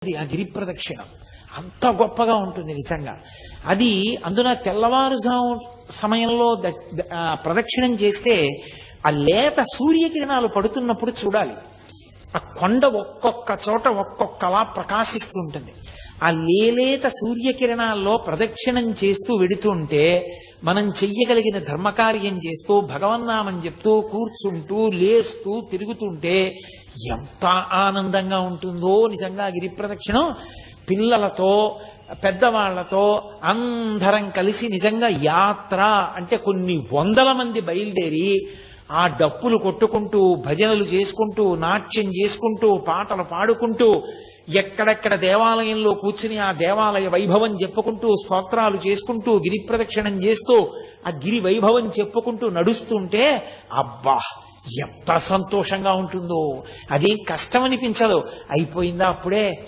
ఆ గిరి ప్రదక్షిణం అంత గొప్పగా ఉంటుంది నిజంగా. అది అందున తెల్లవారుజాము సమయంలో ప్రదక్షిణం చేస్తే ఆ లేత సూర్యకిరణాలు పడుతున్నప్పుడు చూడాలి. ఆ కొండ ఒక్కొక్క చోట ఒక్కొక్కలా ప్రకాశిస్తూ ఉంటుంది. ఆ లేలేత సూర్యకిరణాల్లో ప్రదక్షిణం చేస్తూ వెడుతుంటే మనం చెయ్యగలిగిన ధర్మకార్యం చేస్తూ భగవన్నామం చెప్తూ కూర్చుంటూ లేస్తూ తిరుగుతుంటే ఎంత ఆనందంగా ఉంటుందో నిజంగా గిరి ప్రదక్షిణం. పిల్లలతో పెద్దవాళ్లతో అందరం కలిసి నిజంగా యాత్ర అంటే కొన్ని వందల మంది బయలుదేరి ఆ డప్పులు కొట్టుకుంటూ భజనలు చేసుకుంటూ నాట్యం చేసుకుంటూ పాటలు పాడుకుంటూ ఎక్కడెక్కడ దేవాలయంలో కూర్చుని ఆ దేవాలయ వైభవం చెప్పుకుంటూ స్తోత్రాలు చేసుకుంటూ గిరి ప్రదక్షిణం చేస్తూ ఆ గిరి వైభవం చెప్పుకుంటూ నడుస్తుంటే అబ్బా ఎంత సంతోషంగా ఉంటుందో. అదేం కష్టం అనిపించదు. అయిపోయిందా అప్పుడే